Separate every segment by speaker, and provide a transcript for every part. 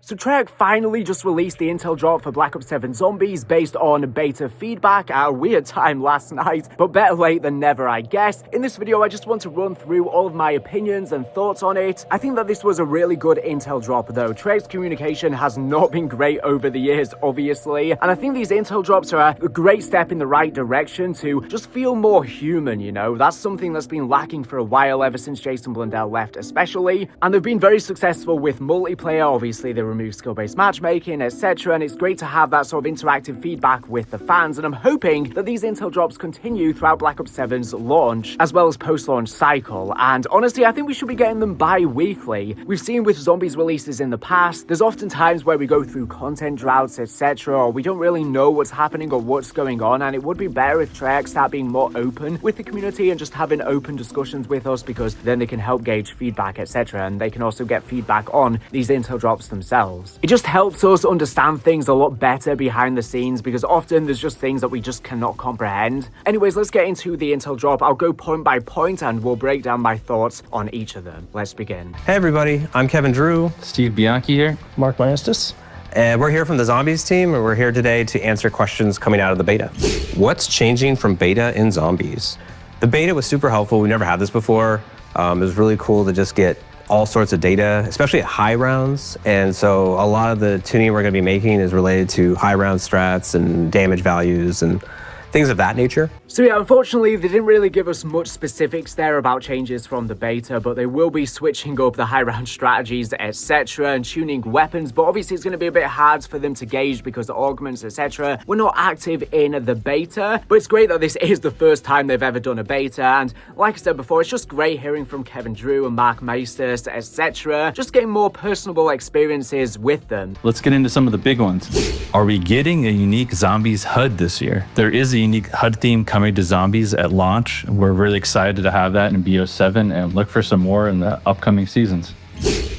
Speaker 1: So Treyarch finally just released the intel drop for Black Ops 7 Zombies based on beta feedback at a weird time last night, but better late than never, I guess. In this video, I just want to run through all of my opinions and thoughts on it. I think that this was a really good intel drop though. Treyarch's communication has not been great over the years, obviously, and I think these intel drops are a great step in the right direction to just feel more human, you know? That's something that's been lacking for a while, ever since Jason Blundell left especially, and they've been very successful with multiplayer. Obviously, they remove skill-based matchmaking, etc., and it's great to have that sort of interactive feedback with the fans, and I'm hoping that these intel drops continue throughout Black Ops 7's launch, as well as post-launch cycle, and honestly, I think we should be getting them bi-weekly. We've seen with Zombies releases in the past, there's often times where we go through content droughts, etc., or we don't really know what's happening or what's going on, and it would be better if Treyarch start being more open with the community and just having open discussions with us, because then they can help gauge feedback, etc., and they can also get feedback on these intel drops themselves. It just helps us understand things a lot better behind the scenes, because often there's just things that we just cannot comprehend. Anyways, let's get into the intel drop. I'll go point by point and we'll break down my thoughts on each of them. Let's begin.
Speaker 2: Hey everybody, I'm Kevin Drew.
Speaker 3: Steve Bianchi here.
Speaker 4: Mark Maestas.
Speaker 2: And we're here from the Zombies team, and we're here today to answer questions coming out of the beta. What's changing from beta in Zombies? The beta was super helpful. We never had this before. It was really cool to just get all sorts of data, especially at high rounds. And so a lot of the tuning we're gonna be making is related to high round strats and damage values and things of that nature.
Speaker 1: So yeah, unfortunately, they didn't really give us much specifics there about changes from the beta, but they will be switching up the high round strategies, etc., and tuning weapons, but obviously it's going to be a bit hard for them to gauge because the augments, etc., were not active in the beta, but it's great that this is the first time they've ever done a beta, and like I said before, it's just great hearing from Kevin Drew and Mark Maestas, etc., just getting more personable experiences with them.
Speaker 3: Let's get into some of the big ones. Are we getting a unique Zombies HUD this year? There is a unique HUD theme coming to Zombies at launch. We're really excited to have that in BO7 and look for some more in the upcoming seasons.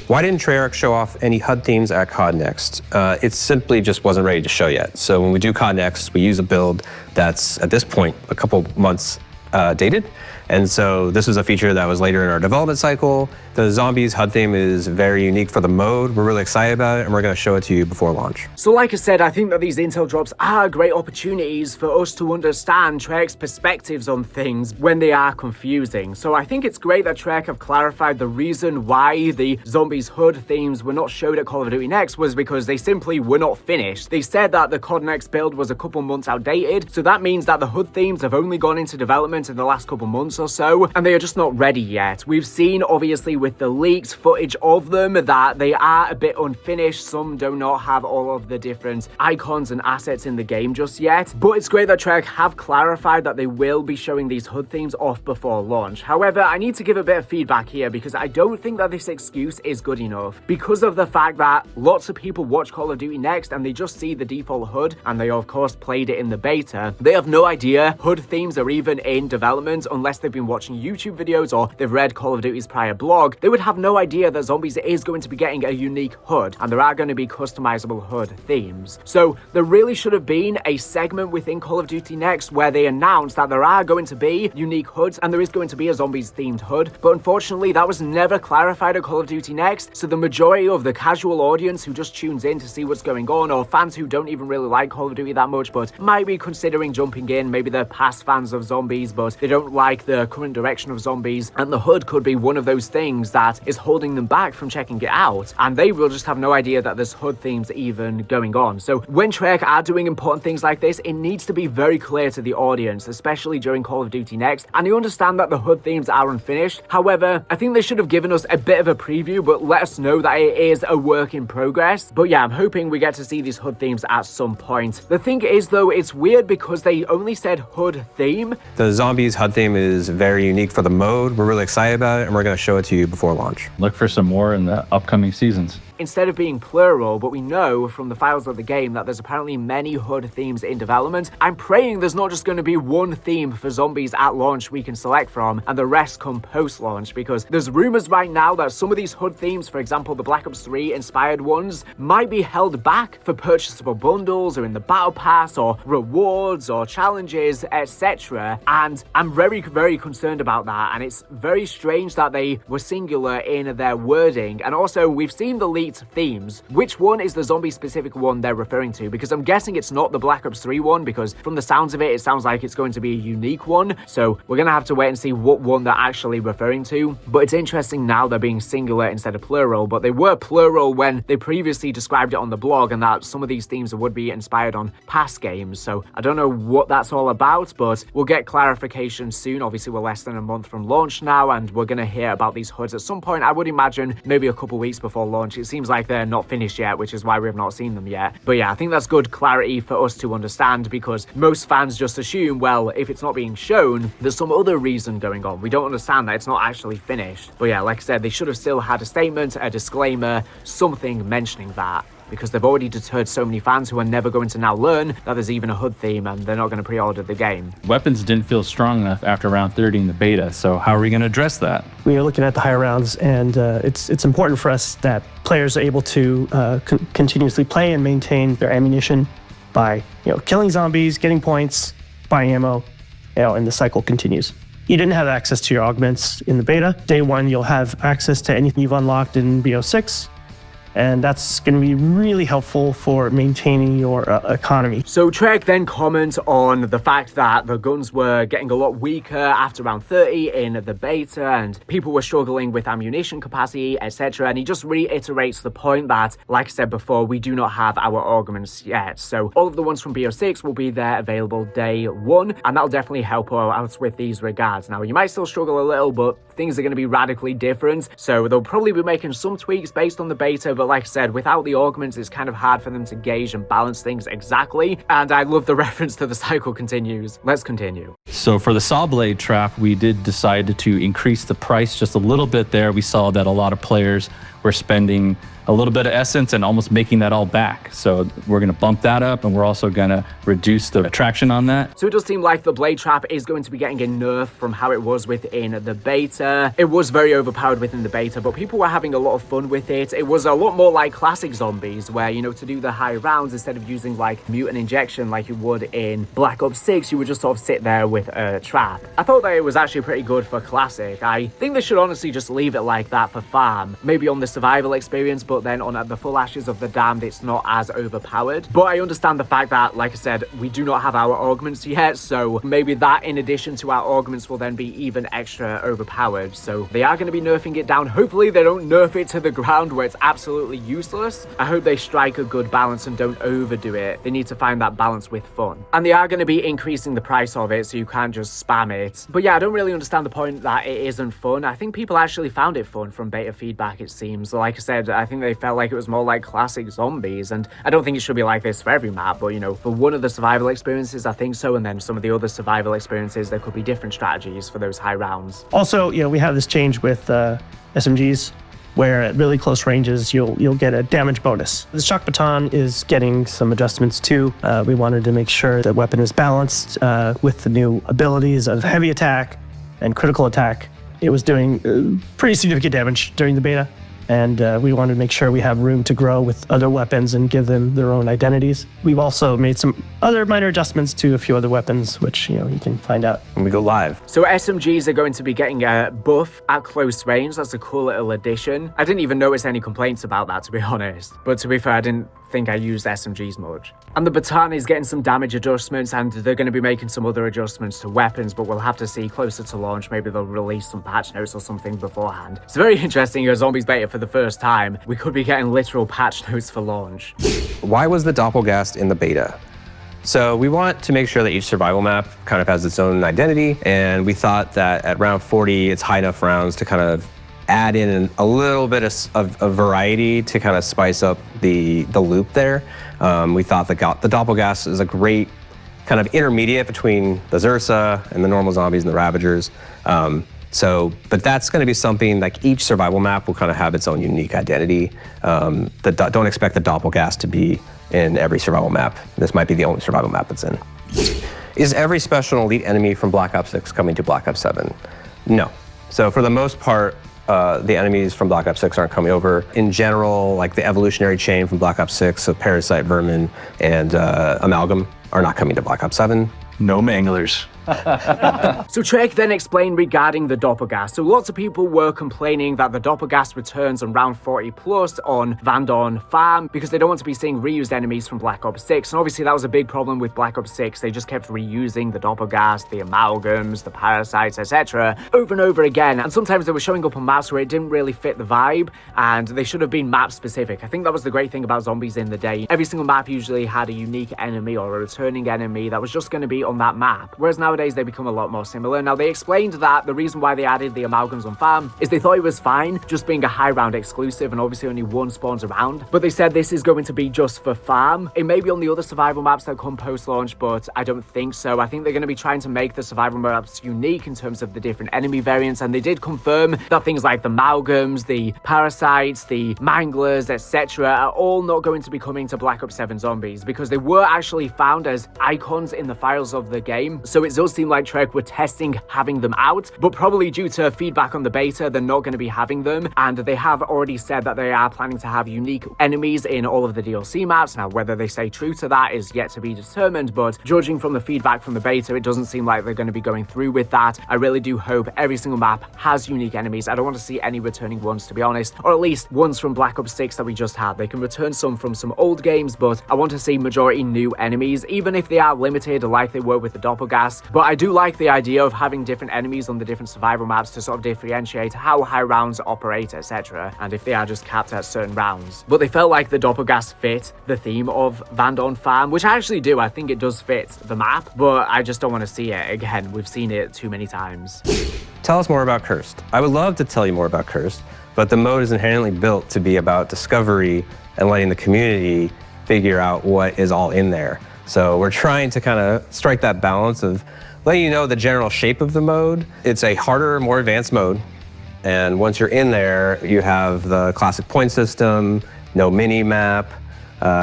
Speaker 2: Why didn't Treyarch show off any HUD themes at COD Next? It simply just wasn't ready to show yet. So when we do COD Next, we use a build that's at this point a couple months dated. And so this was a feature that was later in our development cycle. The Zombies HUD theme is very unique for the mode. We're really excited about it, and we're going to show it to you before launch.
Speaker 1: So like I said, I think that these intel drops are great opportunities for us to understand Treyarch's perspectives on things when they are confusing. So I think it's great that Treyarch have clarified the reason why the Zombies HUD themes were not showed at Call of Duty Next was because they simply were not finished. They said that the COD Next build was a couple months outdated, so that means that the HUD themes have only gone into development in the last couple months or so, and they are just not ready yet. We've seen, obviously, with the leaked footage of them that they are a bit unfinished. Some do not have all of the different icons and assets in the game just yet, but it's great that Treyarch have clarified that they will be showing these HUD themes off before launch. However, I need to give a bit of feedback here because I don't think that this excuse is good enough, because of the fact that lots of people watch Call of Duty Next and they just see the default HUD, and they of course played it in the beta. They have no idea HUD themes are even in development unless they've been watching YouTube videos or they've read Call of Duty's prior blog. They would have no idea that Zombies is going to be getting a unique HUD, and there are going to be customizable HUD themes. So there really should have been a segment within Call of Duty Next where they announced that there are going to be unique HUDs and there is going to be a Zombies themed HUD, but unfortunately that was never clarified at Call of Duty Next, so the majority of the casual audience who just tunes in to see what's going on, or fans who don't even really like Call of Duty that much but might be considering jumping in, maybe they're past fans of Zombies but they don't like the current direction of Zombies, and the HUD could be one of those things that is holding them back from checking it out, and they will just have no idea that there's HUD themes even going on. So when Treyarch are doing important things like this, it needs to be very clear to the audience, especially during Call of Duty Next, and you understand that the HUD themes are unfinished. However, I think they should have given us a bit of a preview, but let us know that it is a work in progress. But yeah, I'm hoping we get to see these HUD themes at some point. The thing is though, it's weird because they only said HUD theme.
Speaker 2: The Zombies HUD theme is very unique for the mode. We're really excited about it, and we're going to show it to you before launch.
Speaker 3: Look for some more in the upcoming seasons.
Speaker 1: Instead of being plural, but we know from the files of the game that there's apparently many HUD themes in development. I'm praying there's not just going to be one theme for Zombies at launch we can select from and the rest come post-launch, because there's rumors right now that some of these HUD themes, for example the Black Ops 3 inspired ones, might be held back for purchasable bundles or in the battle pass or rewards or challenges, etc. And I'm very, very concerned about that, and it's very strange that they were singular in their wording. And also we've seen the leak 8 themes. Which one is the zombie-specific one they're referring to? Because I'm guessing it's not the Black Ops 3 one, because from the sounds of it, it sounds like it's going to be a unique one. So we're going to have to wait and see what one they're actually referring to. But it's interesting now they're being singular instead of plural, but they were plural when they previously described it on the blog, and that some of these themes would be inspired on past games. So I don't know what that's all about, but we'll get clarification soon. Obviously, we're less than a month from launch now, and we're going to hear about these HUDs at some point. I would imagine maybe a couple weeks before launch. It seems like they're not finished yet, which is why we have not seen them yet. But yeah, I think that's good clarity for us to understand, because most fans just assume, well, if it's not being shown, there's some other reason going on. We don't understand that it's not actually finished. But yeah, like I said, they should have still had a statement, a disclaimer, something mentioning that, because they've already deterred so many fans who are never going to now learn that there's even a HUD theme and they're not going to pre-order the game.
Speaker 3: Weapons didn't feel strong enough after round 30 in the beta, so how are we going to address that?
Speaker 4: We are looking at the higher rounds, and it's important for us that players are able to continuously play and maintain their ammunition by killing zombies, getting points, buying ammo, and the cycle continues. You didn't have access to your augments in the beta. Day one, you'll have access to anything you've unlocked in BO6. And that's going to be really helpful for maintaining your economy.
Speaker 1: So Treyarch then comments on the fact that the guns were getting a lot weaker after round 30 in the beta, and people were struggling with ammunition capacity, etc. And he just reiterates the point that, like I said before, we do not have our augments yet. So all of the ones from BO6 will be there available day one, and that'll definitely help out with these regards. Now, you might still struggle a little, but things are going to be radically different. So they'll probably be making some tweaks based on the beta, but like I said, without the augments, it's kind of hard for them to gauge and balance things exactly. And I love the reference to the cycle continues. Let's continue.
Speaker 3: So for the saw blade trap, we did decide to increase the price just a little bit there. We saw that a lot of players were spending a little bit of essence and almost making that all back. So we're going to bump that up, and we're also going to reduce the attraction on that.
Speaker 1: So it does seem like the blade trap is going to be getting a nerf from how it was within the beta. It was very overpowered within the beta, but people were having a lot of fun with it. It was a lot more like classic zombies, where, to do the high rounds, instead of using like mutant injection like you would in Black Ops 6, you would just sort of sit there with a trap. I thought that it was actually pretty good for classic. I think they should honestly just leave it like that for farm. Maybe on the survival experience, but then on the full Ashes of the Damned, it's not as overpowered. But I understand the fact that, like I said, we do not have our augments yet, so maybe that in addition to our augments will then be even extra overpowered. So they are going to be nerfing it down. Hopefully they don't nerf it to the ground where it's absolutely useless. I hope they strike a good balance and don't overdo it. They need to find that balance with fun. And they are going to be increasing the price of it, so you can't just spam it. But yeah, I don't really understand the point that it isn't fun. I think people actually found it fun from beta feedback, it seems. Like I said, I think they felt like it was more like classic zombies, and I don't think it should be like this for every map, but for one of the survival experiences, I think so, and then some of the other survival experiences, there could be different strategies for those high rounds.
Speaker 4: Also, we have this change with SMGs, where at really close ranges, you'll get a damage bonus. The shock baton is getting some adjustments too. We wanted to make sure the weapon is balanced with the new abilities of heavy attack and critical attack. It was doing pretty significant damage during the beta, and we wanted to make sure we have room to grow with other weapons and give them their own identities. We've also made some other minor adjustments to a few other weapons, which you can find out
Speaker 2: when we go live.
Speaker 1: So SMGs are going to be getting a buff at close range. That's a cool little addition. I didn't even notice any complaints about that, to be honest. But to be fair, I didn't think I used SMGs much. And the baton is getting some damage adjustments, and they're going to be making some other adjustments to weapons, but we'll have to see closer to launch. Maybe they'll release some patch notes or something beforehand. It's very interesting, a Zombies beta for the first time. We could be getting literal patch notes for launch.
Speaker 2: Why was the Doppelgast in the beta? So we want to make sure that each survival map kind of has its own identity, and we thought that at round 40, it's high enough rounds to kind of add in a little bit of variety to kind of spice up the loop there. We thought the Doppelgast is a great kind of intermediate between the Zersa and the normal zombies and the Ravagers. But that's going to be something like each survival map will kind of have its own unique identity. Don't expect the Doppelgast to be in every survival map. This might be the only survival map it's in. Is every special and elite enemy from Black Ops 6 coming to Black Ops 7? No. So for the most part, the enemies from Black Ops 6 aren't coming over. In general, like the evolutionary chain from Black Ops 6, so Parasite, Vermin, and Amalgam are not coming to Black Ops 7.
Speaker 3: No manglers.
Speaker 1: So Treyarch then explained regarding the Doppelgast. So lots of people were complaining that the Doppelgast returns on round 40 plus on Vandon Farm because they don't want to be seeing reused enemies from Black Ops 6. And obviously that was a big problem with Black Ops 6. They just kept reusing the Doppelgast, the amalgams, the parasites, etc. over and over again. And sometimes they were showing up on maps where it didn't really fit the vibe and they should have been map specific. I think that was the great thing about zombies in the day. Every single map usually had a unique enemy or a returning enemy that was just going to be on that map. Whereas nowadays they become a lot more similar. Now they explained that the reason why they added the amalgams on farm is they thought it was fine just being a high round exclusive and obviously only one spawns around. But they said this is going to be just for farm. It may be on the other survival maps that come post launch, but I don't think so. I think they're going to be trying to make the survival maps unique in terms of the different enemy variants, and they did confirm that things like the amalgams, the parasites, the manglers, etc. are all not going to be coming to Black Ops 7 Zombies because they were actually found as icons in the files of the game. So it does seem like Treyarch were testing having them out, but probably due to feedback on the beta, they're not going to be having them. And they have already said that they are planning to have unique enemies in all of the DLC maps. Now, whether they stay true to that is yet to be determined, but judging from the feedback from the beta, it doesn't seem like they're going to be going through with that. I really do hope every single map has unique enemies. I don't want to see any returning ones, to be honest, or at least ones from Black Ops 6 that we just had. They can return some from some old games, but I want to see majority new enemies, even if they are limited like they were with the Doppelgast. But I do like the idea of having different enemies on the different survival maps to sort of differentiate how high rounds operate, etc. and if they are just capped at certain rounds. But they felt like the Doppelgast fit the theme of Vandon Farm, which I actually do. I think it does fit the map, but I just don't want to see it again. We've seen it too many times.
Speaker 2: Tell us more about Cursed. I would love to tell you more about Cursed, but the mode is inherently built to be about discovery and letting the community figure out what is all in there. So we're trying to kind of strike that balance of letting you know the general shape of the mode. It's a harder, more advanced mode. And once you're in there, you have the classic point system, no mini map,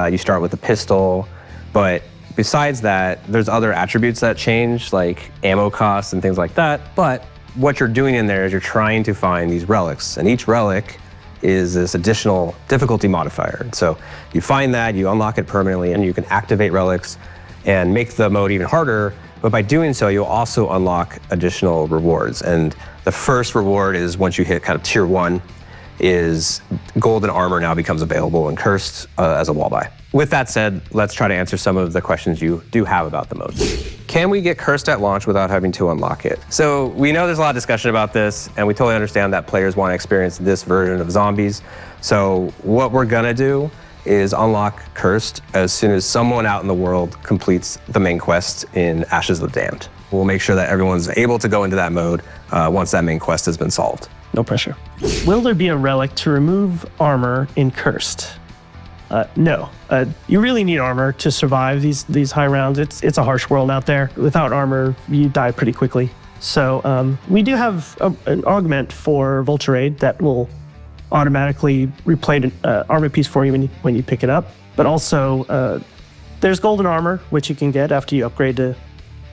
Speaker 2: you start with the pistol. But besides that, there's other attributes that change, like ammo costs and things like that. But what you're doing in there is you're trying to find these relics, and each relic is this additional difficulty modifier. So you find that, you unlock it permanently, and you can activate relics and make the mode even harder. But by doing so, you'll also unlock additional rewards. And the first reward is once you hit kind of tier 1, is golden armor now becomes available and Cursed as a wall buy. With that said, let's try to answer some of the questions you do have about the mode. Can we get Cursed at launch without having to unlock it? So we know there's a lot of discussion about this, and we totally understand that players want to experience this version of zombies. So what we're gonna do is unlock Cursed as soon as someone out in the world completes the main quest in Ashes of the Damned. We'll make sure that everyone's able to go into that mode once that main quest has been solved.
Speaker 4: No pressure. Will there be a relic to remove armor in Cursed? No. You really need armor to survive these high rounds. It's a harsh world out there. Without armor, you die pretty quickly. So we do have an augment for Vulture Aid that will automatically replay an armor piece for you when you pick it up. But also, there's golden armor, which you can get after you upgrade to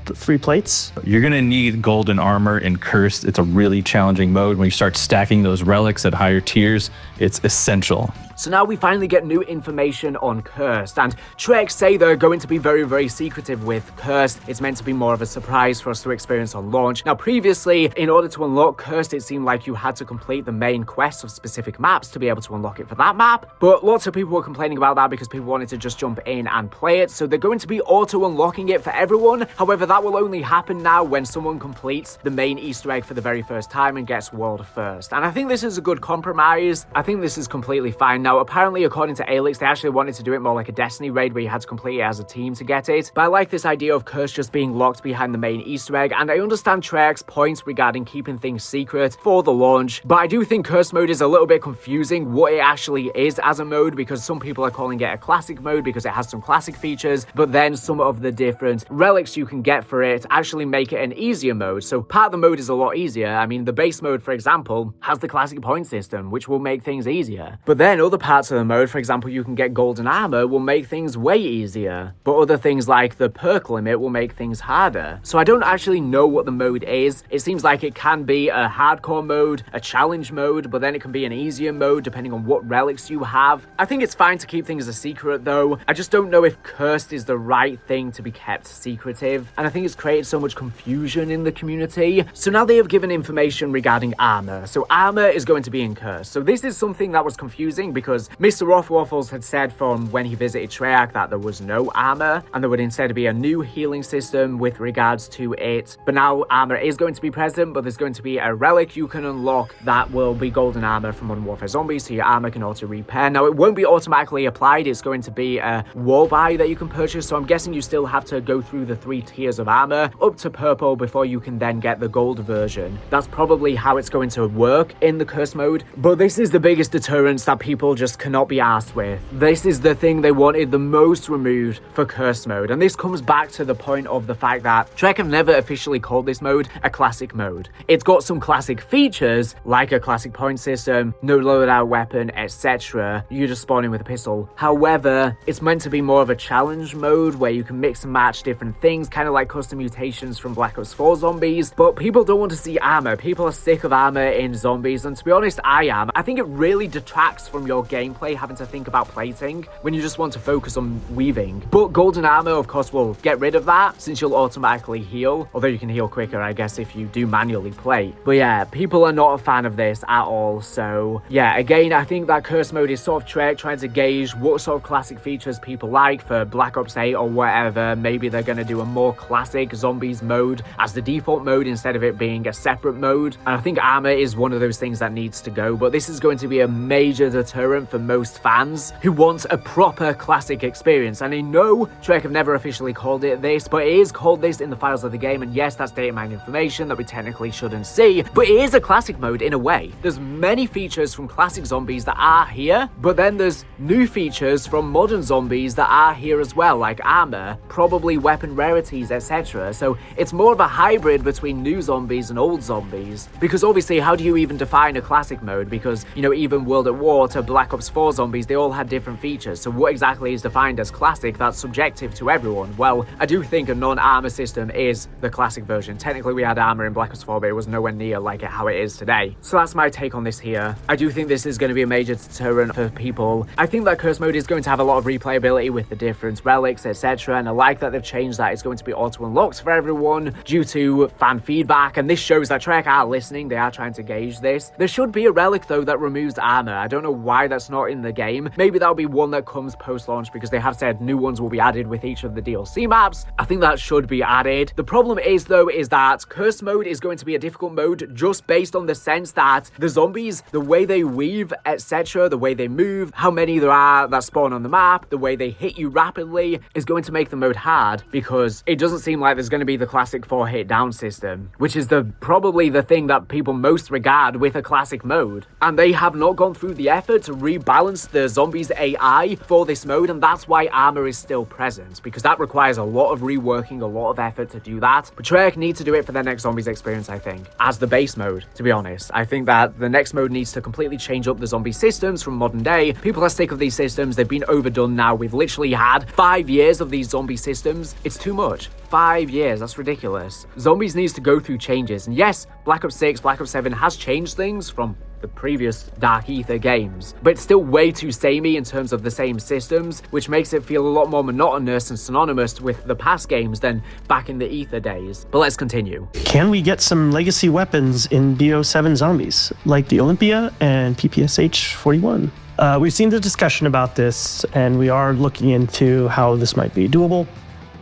Speaker 4: 3 plates.
Speaker 3: You're gonna need golden armor in Cursed. It's a really challenging mode. When you start stacking those relics at higher tiers, it's essential.
Speaker 1: So now we finally get new information on Cursed, and Treyarch say they're going to be very, very secretive with Cursed. It's meant to be more of a surprise for us to experience on launch. Now previously, in order to unlock Cursed, it seemed like you had to complete the main quest of specific maps to be able to unlock it for that map, but lots of people were complaining about that because people wanted to just jump in and play it, so they're going to be auto-unlocking it for everyone. However, that will only happen now when someone completes the main Easter egg for the very first time and gets world first. And I think this is a good compromise. I think this is completely fine. Now, apparently, according to Alex, they actually wanted to do it more like a Destiny raid where you had to complete it as a team to get it. But I like this idea of Curse just being locked behind the main Easter egg, and I understand Treyarch's points regarding keeping things secret for the launch, but I do think Curse mode is a little bit confusing what it actually is as a mode, because some people are calling it a classic mode because it has some classic features, but then some of the different relics you can get for it actually make it an easier mode. So part of the mode is a lot easier. I mean, the base mode, for example, has the classic point system, which will make things easier. But then other other parts of the mode, for example, you can get golden armor, will make things way easier. But other things like the perk limit will make things harder. So I don't actually know what the mode is. It seems like it can be a hardcore mode, a challenge mode, but then it can be an easier mode depending on what relics you have. I think it's fine to keep things a secret though. I just don't know if cursed is the right thing to be kept secretive. And I think it's created so much confusion in the community. So now they have given information regarding armor. So armor is going to be in cursed. So this is something that was confusing because Mr. Rothwaffles had said from when he visited Treyarch that there was no armor and there would instead be a new healing system with regards to it. But now armor is going to be present, but there's going to be a relic you can unlock that will be golden armor from Modern Warfare Zombies, so your armor can auto repair. Now it won't be automatically applied, it's going to be a war buy that you can purchase, so I'm guessing you still have to go through the 3 tiers of armor up to purple before you can then get the gold version. That's probably how it's going to work in the curse mode, but this is the biggest deterrence that people just cannot be arsed with. This is the thing they wanted the most removed for curse mode, and this comes back to the point of the fact that Treyarch have never officially called this mode a classic mode. It's got some classic features like a classic point system, no loadout weapon, etc. You just spawn in with a pistol. However, it's meant to be more of a challenge mode where you can mix and match different things, kind of like custom mutations from Black Ops 4 Zombies, but people don't want to see armor. People are sick of armor in Zombies, and to be honest, I am. I think it really detracts from your gameplay having to think about plating when you just want to focus on weaving. But golden armor, of course, will get rid of that since you'll automatically heal, although you can heal quicker, I guess, if you do manually plate. But yeah, people are not a fan of this at all. So yeah, again, I think that curse mode is sort of Treyarch trying to gauge what sort of classic features people like for Black Ops 8 or whatever. Maybe they're going to do a more classic Zombies mode as the default mode instead of it being a separate mode. And I think armor is one of those things that needs to go, but this is going to be a major deterrent for most fans who want a proper classic experience. And I know Treyarch have never officially called it this, but it is called this in the files of the game, and yes, that's data mined information that we technically shouldn't see, but it is a classic mode in a way. There's many features from classic Zombies that are here, but then there's new features from modern Zombies that are here as well, like armor, probably weapon rarities, etc. So it's more of a hybrid between new Zombies and old Zombies, because obviously how do you even define a classic mode? Because, you know, even World at War to Black Ops 4 Zombies, they all had different features. So what exactly is defined as classic? That's subjective to everyone. Well, I do think a non-armor system is the classic version. Technically we had armor in Black Ops 4, but it was nowhere near like how it is today. So that's my take on this here. I do think this is going to be a major deterrent for people. I think that curse mode is going to have a lot of replayability with the different relics, etc. And I like that they've changed that it's going to be auto unlocked for everyone due to fan feedback. And this shows that Treyarch are listening. They are trying to gauge this. There should be a relic though that removes armor. I don't know why that's not in the game. Maybe that'll be one that comes post-launch because they have said new ones will be added with each of the DLC maps. I think that should be added. The problem is though, is that curse mode is going to be a difficult mode just based on the sense that the zombies, the way they weave, etc., the way they move, how many there are that spawn on the map, the way they hit you rapidly is going to make the mode hard because it doesn't seem like there's going to be the classic 4-hit down system, which is probably the thing that people most regard with a classic mode. And they have not gone through the effort to rebalance the zombies AI for this mode, and that's why armor is still present, because that requires a lot of reworking, a lot of effort to do that. But Treyarch need to do it for their next zombies experience, I think, as the base mode, to be honest. I think that the next mode needs to completely change up the zombie systems from modern day. People are sick of these systems. They've been overdone now. We've literally had 5 years of these zombie systems. It's too much. 5 years, that's ridiculous. Zombies needs to go through changes. And yes, Black Ops 6, Black Ops 7 has changed things from the previous Dark Ether games, but it's still way too samey in terms of the same systems, which makes it feel a lot more monotonous and synonymous with the past games than back in the Ether days. But let's continue.
Speaker 4: Can we get some legacy weapons in BO7 Zombies, like the Olympia and PPSH 41? We've seen the discussion about this, and we are looking into how this might be doable,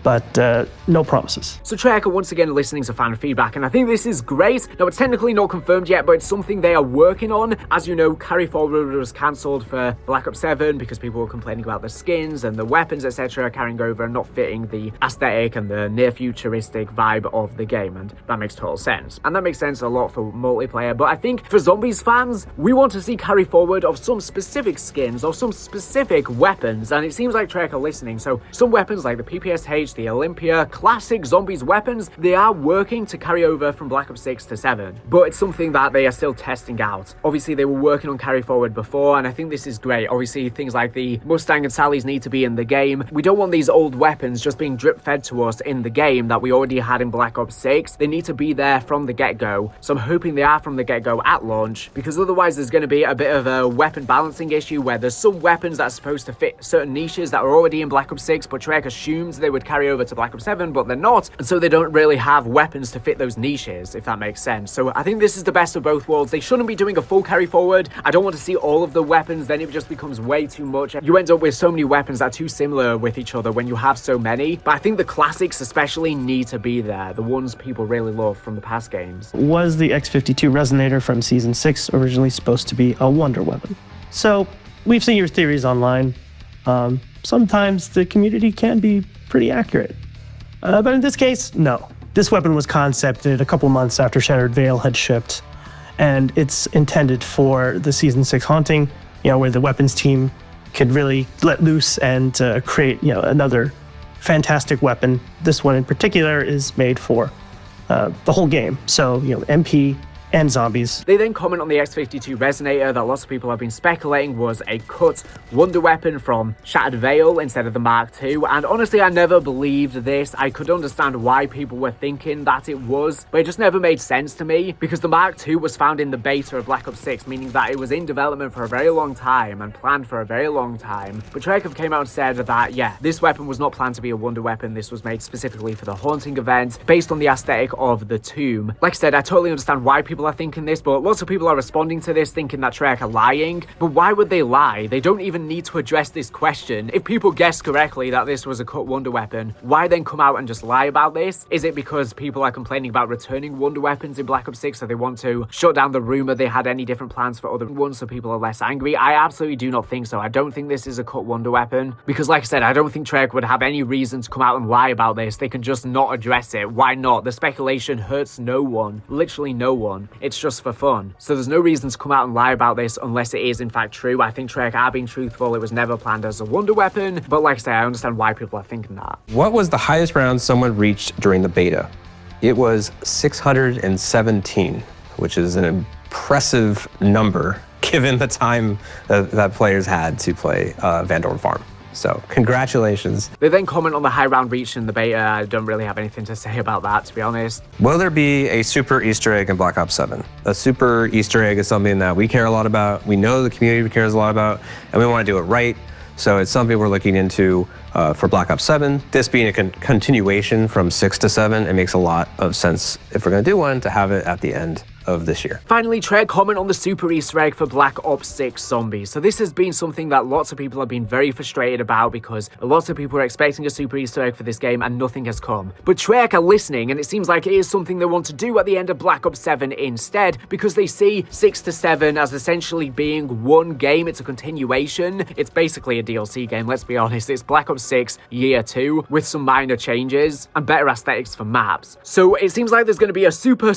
Speaker 4: but no promises.
Speaker 1: So Treyarch are once again listening to fan feedback, and I think this is great. Now, it's technically not confirmed yet, but it's something they are working on. As you know, Carry Forward was cancelled for Black Ops 7 because people were complaining about the skins and the weapons, etc. carrying over and not fitting the aesthetic and the near futuristic vibe of the game, and that makes total sense. And that makes sense a lot for multiplayer, but I think for Zombies fans, we want to see Carry Forward of some specific skins or some specific weapons, and it seems like Treyarch are listening. So some weapons like the PPSH, Ghost, the Olympia, classic Zombies weapons, they are working to carry over from Black Ops 6 to 7, but it's something that they are still testing out. Obviously, they were working on carry forward before, and I think this is great. Obviously, things like the Mustang and Sally's need to be in the game. We don't want these old weapons just being drip-fed to us in the game that we already had in Black Ops 6. They need to be there from the get-go, so I'm hoping they are from the get-go at launch, because otherwise there's going to be a bit of a weapon balancing issue where there's some weapons that are supposed to fit certain niches that are already in Black Ops 6, but Treyarch assumes they would carry over to Black Ops 7, but they're not, and so they don't really have weapons to fit those niches, if that makes sense. So I think this is the best of both worlds. They shouldn't be doing a full carry forward. I don't want to see all of the weapons, then it just becomes way too much. You end up with so many weapons that are too similar with each other when you have so many, but I think the classics especially need to be there, the ones people really love from the past games.
Speaker 4: Was the X-52 Resonator from Season 6 originally supposed to be a wonder weapon? So, we've seen your theories online. Sometimes the community can be pretty accurate. But in this case, no. This weapon was concepted a couple months after Shattered Veil had shipped, and it's intended for the Season 6 haunting, where the weapons team could really let loose and create, another fantastic weapon. This one in particular is made for the whole game. So, MP and zombies.
Speaker 1: They then comment on the X-52 Resonator that lots of people have been speculating was a cut wonder weapon from Shattered Veil instead of the Mark II, and honestly I never believed this. I could understand why people were thinking that it was, but it just never made sense to me, because the Mark II was found in the beta of Black Ops 6, meaning that it was in development for a very long time and planned for a very long time. But Treyarch came out and said that, yeah, this weapon was not planned to be a wonder weapon, this was made specifically for the haunting event, based on the aesthetic of the tomb. Like I said, I totally understand why people are thinking this, but lots of people are responding to this thinking that Treyarch are lying. But why would they lie? They don't even need to address this question. If people guessed correctly that this was a cut wonder weapon, why then come out and just lie about this? Is it because people are complaining about returning wonder weapons in Black Ops 6, so they want to shut down the rumor they had any different plans for other ones so people are less angry? I absolutely do not think so. I don't think this is a cut wonder weapon, because like I said, I don't think Treyarch would have any reason to come out and lie about this. They can just not address it. Why not? The speculation hurts no one, literally no one. It's just for fun. So there's no reason to come out and lie about this unless it is in fact true. I think Treyarch are being truthful. It was never planned as a wonder weapon, but like I say, I understand why people are thinking that.
Speaker 2: What was the highest round someone reached during the beta? It was 617, which is an impressive number given the time that players had to play Van Dorn Farm. So, congratulations.
Speaker 1: They then comment on the high round reach in the beta. I don't really have anything to say about that, to be honest.
Speaker 2: Will there be a super Easter egg in Black Ops 7? A super Easter egg is something that we care a lot about, we know the community cares a lot about, and we want to do it right. So it's something we're looking into for Black Ops 7. This being a continuation from 6 to 7, it makes a lot of sense, if we're going to do one, to have it at the end of this year.
Speaker 1: Finally, Treyarch comment on the super Easter egg for Black Ops 6 Zombies. So this has been something that lots of people have been very frustrated about, because lots of people are expecting a super Easter egg for this game and nothing has come. But Treyarch are listening, and it seems like it is something they want to do at the end of Black Ops 7 instead, because they see 6 to 7 as essentially being one game. It's a continuation. It's basically a DLC game, let's be honest. It's Black Ops 6 Year 2 with some minor changes and better aesthetics for maps. So it seems like there's going to be a super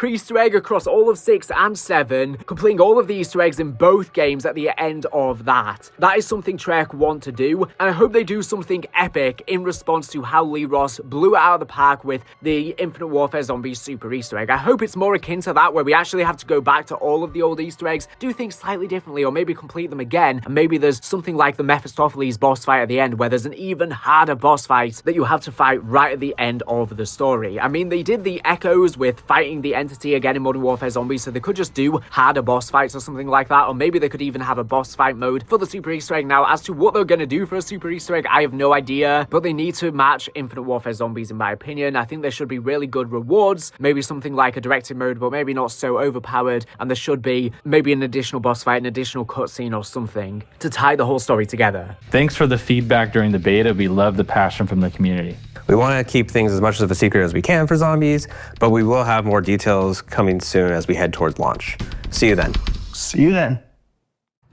Speaker 1: Easter egg across all of 6 and 7, completing all of the Easter eggs in both games at the end of that. That is something Treyarch want to do, and I hope they do something epic in response to how Lee Ross blew it out of the park with the Infinite Warfare Zombies super Easter egg. I hope it's more akin to that, where we actually have to go back to all of the old Easter eggs, do things slightly differently, or maybe complete them again, and maybe there's something like the Mephistopheles boss fight at the end, where there's an even harder boss fight that you have to fight right at the end of the story. I mean, they did the Echoes with fighting the Entity again in Modern Warfare Zombies, so they could just do harder boss fights or something like that, or maybe they could even have a boss fight mode for the super Easter egg. Now, as to what they're going to do for a super Easter egg, I have no idea, but they need to match Infinite Warfare Zombies in my opinion. I think there should be really good rewards, maybe something like a directed mode, but maybe not so overpowered, and there should be maybe an additional boss fight, an additional cutscene or something to tie the whole story together.
Speaker 3: Thanks for the feedback during the beta. We love the passion from the community.
Speaker 2: We want to keep things as much of a secret as we can for Zombies, but we will have more details coming soon as we head towards launch. See you then.
Speaker 4: See you then.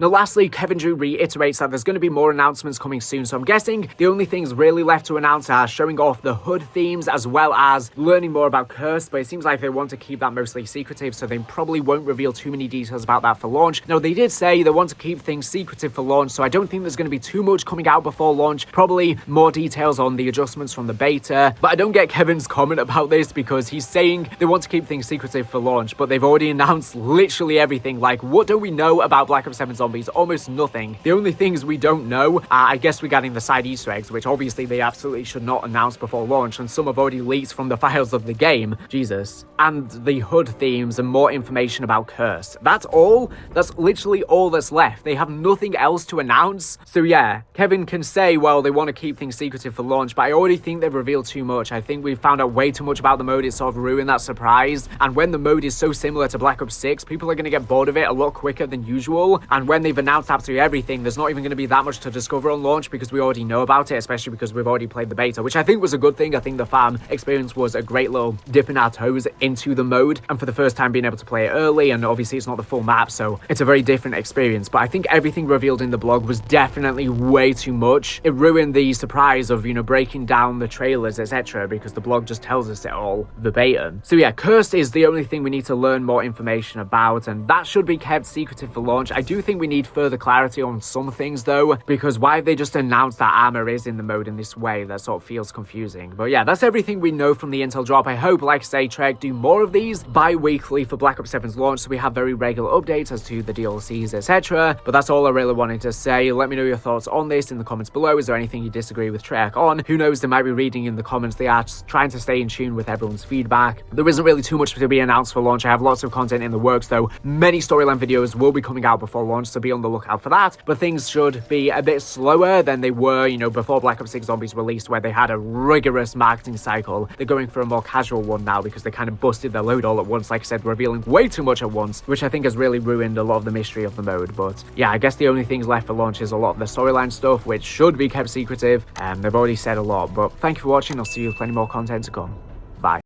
Speaker 1: Now lastly, Kevin Drew reiterates that there's going to be more announcements coming soon, so I'm guessing the only things really left to announce are showing off the HUD themes as well as learning more about Curse, but it seems like they want to keep that mostly secretive, so they probably won't reveal too many details about that for launch. Now they did say they want to keep things secretive for launch, so I don't think there's going to be too much coming out before launch, probably more details on the adjustments from the beta, but I don't get Kevin's comment about this because he's saying they want to keep things secretive for launch, but they've already announced literally everything. Like, what do we know about Black Ops 7 Zombies? Almost nothing. The only things we don't know, I guess we're getting the side Easter eggs, which obviously they absolutely should not announce before launch, and some have already leaked from the files of the game. Jesus. And the HUD themes and more information about Curse. That's all. That's literally all that's left. They have nothing else to announce. So yeah, Kevin can say, well, they want to keep things secretive for launch, but I already think they've revealed too much. I think we've found out way too much about the mode. It sort of ruined that surprise. And when the mode is so similar to Black Ops 6, people are going to get bored of it a lot quicker than usual. And when they've announced absolutely everything, there's not even going to be that much to discover on launch because we already know about it, especially because we've already played the beta, which I think was a good thing. I think the farm experience was a great little dipping our toes into the mode, and for the first time being able to play it early, and obviously it's not the full map, so it's a very different experience. But I think everything revealed in the blog was definitely way too much. It ruined the surprise of, you know, breaking down the trailers, etc., because the blog just tells us it all verbatim. So yeah, Cursed is the only thing we need to learn more information about, and that should be kept secretive for launch. I do think we need further clarity on some things though, because why have they just announced that armor is in the mode in this way? That sort of feels confusing. But yeah, that's everything we know from the intel drop. I hope, like I say, Treyarch do more of these bi-weekly for Black Ops 7's launch, so we have very regular updates as to the DLCs, etc. But that's all I really wanted to say. Let me know your thoughts on this in the comments below. Is there anything you disagree with Treyarch on? Who knows, they might be reading in the comments. They are just trying to stay in tune with everyone's feedback. There isn't really too much to be announced for launch. I have lots of content in the works though. Many storyline videos will be coming out before launch, so be on the lookout for that. But things should be a bit slower than they were, you know, before Black Ops 6 Zombies released, where they had a rigorous marketing cycle. They're going for a more casual one now because they kind of busted their load all at once, like I said, revealing way too much at once, which I think has really ruined a lot of the mystery of the mode. But yeah, I guess the only things left for launch is a lot of the storyline stuff, which should be kept secretive. They've already said a lot, but thank you for watching. I'll see you with plenty more content to come.